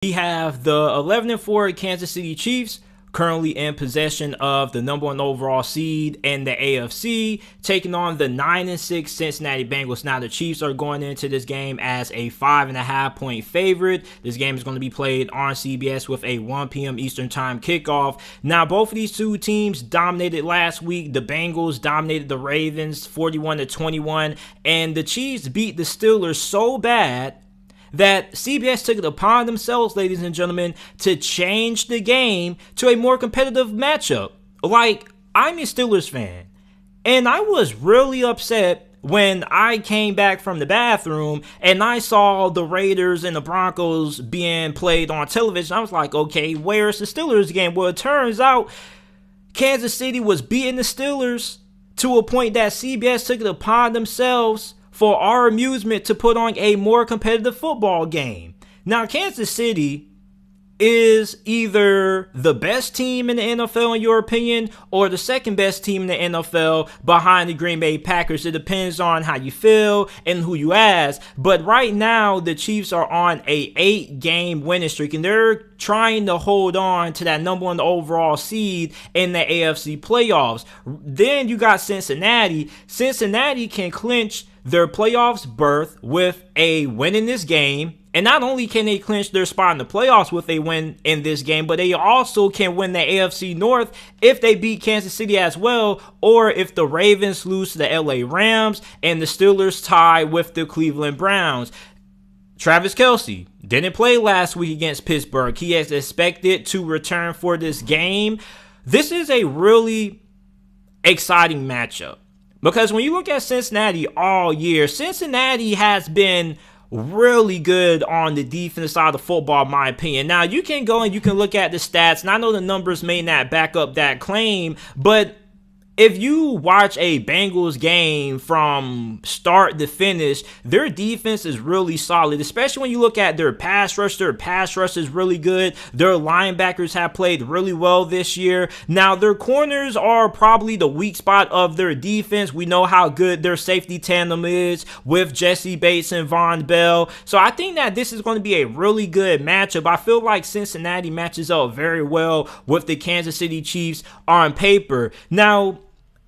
We have the 11-4 Kansas City Chiefs, currently in possession of the number 1 overall seed in the AFC, taking on the 9-6 Cincinnati Bengals. Now, the Chiefs are going into this game as a 5.5-point favorite. This game is going to be played on CBS with a 1 p.m. Eastern Time kickoff. Now, both of these two teams dominated last week. The Bengals dominated the Ravens 41-21, and the Chiefs beat the Steelers so bad that CBS took it upon themselves, ladies and gentlemen, to change the game to a more competitive matchup. Like, I'm a Steelers fan, and I was really upset when I came back from the bathroom and I saw the Raiders and the Broncos being played on television. I was like, okay, where's the Steelers game? Well, it turns out Kansas City was beating the Steelers to a point that CBS took it upon themselves for our amusement to put on a more competitive football game. Now, Kansas City is either the best team in the NFL in your opinion, or the second best team in the NFL behind the Green Bay Packers. It depends on how you feel and who you ask. But right now, the Chiefs are on a 8-game winning streak, and they're trying to hold on to that number 1 overall seed in the AFC playoffs. Then you got Cincinnati. Cincinnati can clinch their playoffs berth with a win in this game. And not only can they clinch their spot in the playoffs with a win in this game, but they also can win the AFC North if they beat Kansas City as well, or if the Ravens lose to the LA Rams and the Steelers tie with the Cleveland Browns. Travis Kelce didn't play last week against Pittsburgh. He is expected to return for this game. This is a really exciting matchup, because when you look at Cincinnati all year, Cincinnati has been really good on the defensive side of the football, in my opinion. Now, you can go and you can look at the stats, and I know the numbers may not back up that claim, but if you watch a Bengals game from start to finish, their defense is really solid, especially when you look at their pass rush. Their pass rush is really good. Their linebackers have played really well this year. Now, their corners are probably the weak spot of their defense. We know how good their safety tandem is with Jesse Bates and Von Bell. So I think that this is going to be a really good matchup. I feel like Cincinnati matches up very well with the Kansas City Chiefs on paper. Now,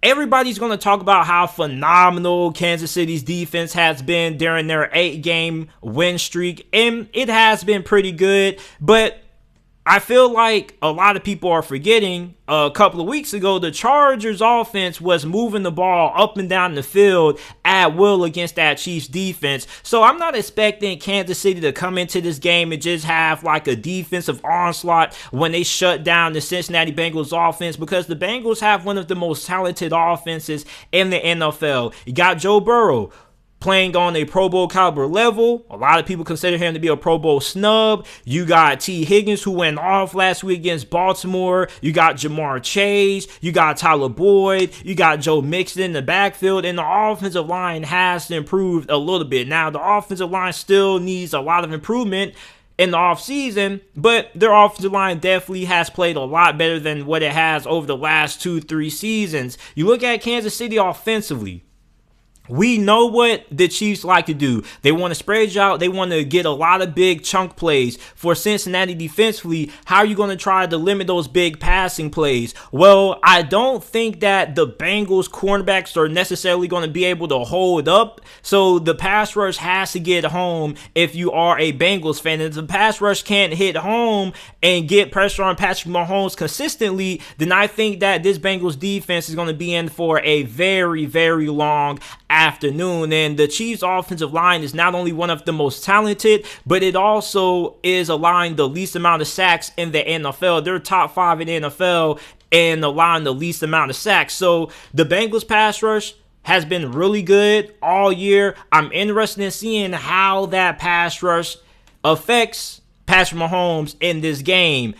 everybody's going to talk about how phenomenal Kansas City's defense has been during their 8-game win streak, and it has been pretty good, but I feel like a lot of people are forgetting a couple of weeks ago, the Chargers offense was moving the ball up and down the field at will against that Chiefs defense. So I'm not expecting Kansas City to come into this game and just have like a defensive onslaught when they shut down the Cincinnati Bengals offense, because the Bengals have one of the most talented offenses in the NFL. You got Joe Burrow playing on a Pro Bowl caliber level. A lot of people consider him to be a Pro Bowl snub. You got T. Higgins, who went off last week against Baltimore. You got Jamar Chase. You got Tyler Boyd. You got Joe Mixon in the backfield. And the offensive line has improved a little bit. Now, the offensive line still needs a lot of improvement in the offseason, but their offensive line definitely has played a lot better than what it has over the last 2-3 seasons. You look at Kansas City offensively. We know what the Chiefs like to do. They want to spread you out. They want to get a lot of big chunk plays. For Cincinnati defensively, how are you going to try to limit those big passing plays? Well, I don't think that the Bengals cornerbacks are necessarily going to be able to hold up. So the pass rush has to get home if you are a Bengals fan. And if the pass rush can't hit home and get pressure on Patrick Mahomes consistently, then I think that this Bengals defense is going to be in for a very, very long afternoon. And the Chiefs offensive line is not only one of the most talented, but it also is allowing the least amount of sacks in the NFL. They're top 5 in the NFL and allowing the least amount of sacks. So the Bengals pass rush has been really good all year. I'm interested in seeing how that pass rush affects Patrick Mahomes in this game.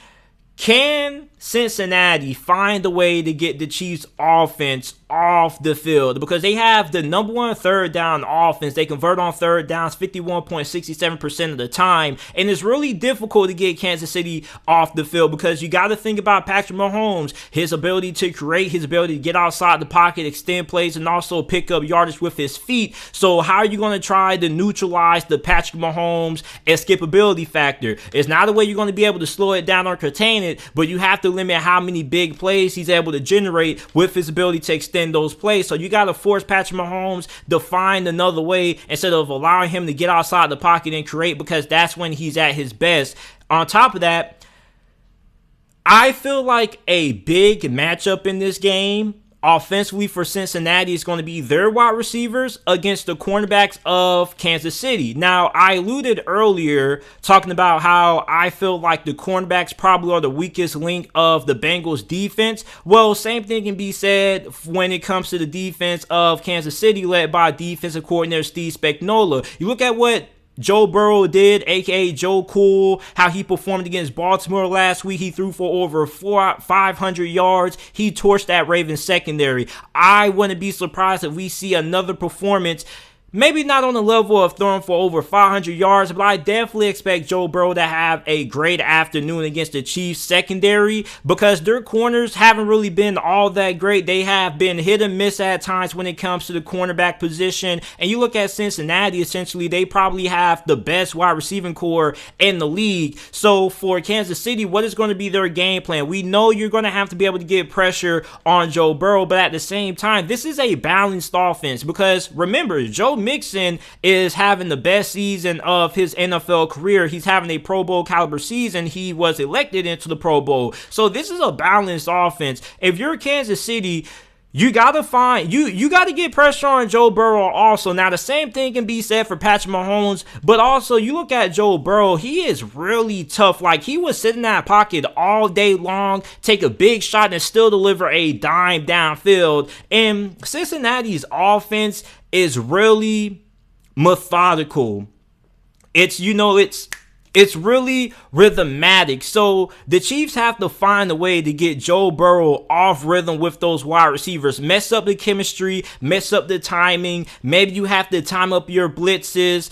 Can Cincinnati find a way to get the Chiefs offense off the field? Because they have the number one third down offense. They convert on third downs 51.67% of the time. And it's really difficult to get Kansas City off the field because you got to think about Patrick Mahomes, his ability to create, his ability to get outside the pocket, extend plays, and also pick up yardage with his feet. So how are you going to try to neutralize the Patrick Mahomes escapability factor? It's not a way you're going to be able to slow it down or contain it, but you have to limit how many big plays he's able to generate with his ability to extend those plays. So you got to force Patrick Mahomes to find another way instead of allowing him to get outside the pocket and create, because that's when he's at his best. On top of that, I feel like a big matchup in this game offensively for Cincinnati is going to be their wide receivers against the cornerbacks of Kansas City. Now, I alluded earlier talking about how I feel like the cornerbacks probably are the weakest link of the Bengals defense. Well, same thing can be said when it comes to the defense of Kansas City, led by defensive coordinator Steve Spagnuolo. You look at what Joe Burrow did, aka Joe Cool, how he performed against Baltimore last week. He threw for over 500 yards. He torched that Ravens secondary. I wouldn't be surprised if we see another performance, maybe not on the level of throwing for over 500 yards, but I definitely expect Joe Burrow to have a great afternoon against the Chiefs secondary, because their corners haven't really been all that great. They have been hit and miss at times when it comes to the cornerback position. And you look at Cincinnati, essentially, they probably have the best wide receiving core in the league. So for Kansas City, what is going to be their game plan? We know you're going to have to be able to get pressure on Joe Burrow, but at the same time, this is a balanced offense, because remember, Joe Mixon is having the best season of his NFL career. He's having a Pro Bowl caliber season. He was elected into the Pro Bowl. So this is a balanced offense. If you're Kansas City, you gotta get pressure on Joe Burrow also. Now, the same thing can be said for Patrick Mahomes, but also you look at Joe Burrow, he is really tough. Like, he was sitting in that pocket all day long, take a big shot and still deliver a dime downfield. And Cincinnati's offense is really methodical. It's really rhythmatic. So the Chiefs have to find a way to get Joe Burrow off rhythm with those wide receivers. Mess up the chemistry, mess up the timing. Maybe you have to time up your blitzes.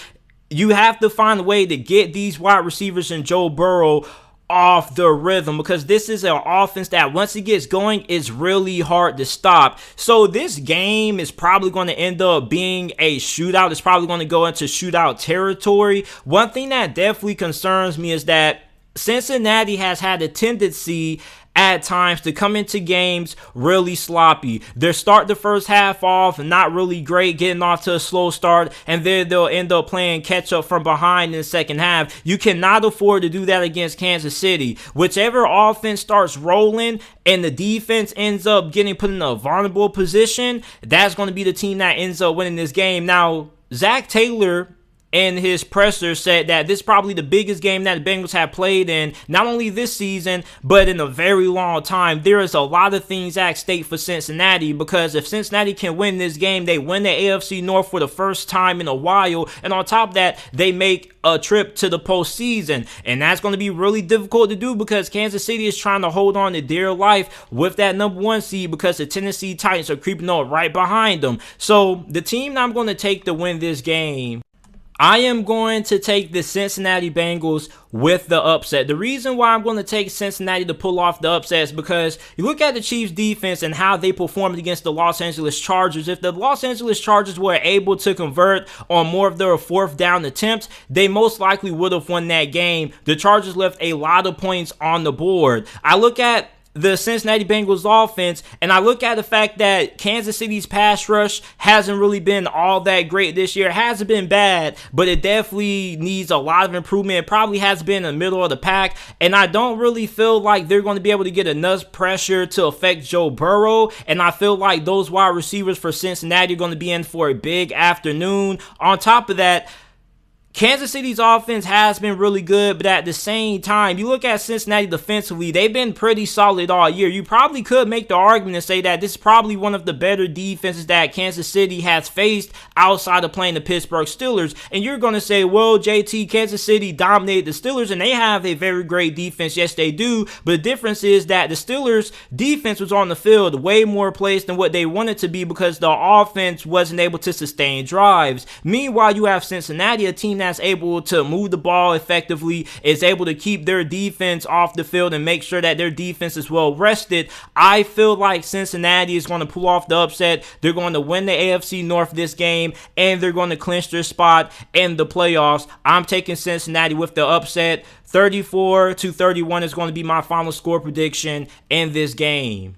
You have to find a way to get these wide receivers and Joe Burrow off the rhythm, because this is an offense that once it gets going, it's really hard to stop. So this game is probably going to end up being a shootout. It's probably going to go into shootout territory. One thing that definitely concerns me is that Cincinnati has had a tendency at times to come into games really sloppy. They'll start the first half off not really great, getting off to a slow start, and then they'll end up playing catch up from behind in the second half. You cannot afford to do that against Kansas City. Whichever offense starts rolling and the defense ends up getting put in a vulnerable position, that's going to be the team that ends up winning this game. Now, Zach Taylor and his presser said that this is probably the biggest game that the Bengals have played in, not only this season, but in a very long time. There is a lot of things at stake for Cincinnati, because if Cincinnati can win this game, they win the AFC North for the first time in a while. And on top of that, they make a trip to the postseason. And that's going to be really difficult to do, because Kansas City is trying to hold on to dear life with that number one seed, because the Tennessee Titans are creeping up right behind them. So the team that I'm going to take to win this game, I am going to take the Cincinnati Bengals with the upset. The reason why I'm going to take Cincinnati to pull off the upset is because you look at the Chiefs defense and how they performed against the Los Angeles Chargers. If the Los Angeles Chargers were able to convert on more of their fourth down attempts, they most likely would have won that game. The Chargers left a lot of points on the board. I look at the Cincinnati Bengals offense, and I look at the fact that Kansas City's pass rush hasn't really been all that great this year. It hasn't been bad, but it definitely needs a lot of improvement. It probably has been in the middle of the pack, and I don't really feel like they're going to be able to get enough pressure to affect Joe Burrow, and I feel like those wide receivers for Cincinnati are going to be in for a big afternoon. On top of that, Kansas City's offense has been really good, but at the same time, you look at Cincinnati defensively, they've been pretty solid all year. You probably could make the argument and say that this is probably one of the better defenses that Kansas City has faced outside of playing the Pittsburgh Steelers. And you're going to say, well, JT, Kansas City dominated the Steelers, and they have a very great defense. Yes, they do. But the difference is that the Steelers' defense was on the field way more plays than what they wanted to be because the offense wasn't able to sustain drives. Meanwhile, you have Cincinnati, a team that's able to move the ball effectively, is able to keep their defense off the field and make sure that their defense is well rested. I feel like Cincinnati is going to pull off the upset. They're going to win the AFC North this game, and they're going to clinch their spot in the playoffs. I'm taking Cincinnati with the upset. 34-31 is going to be my final score prediction in this game.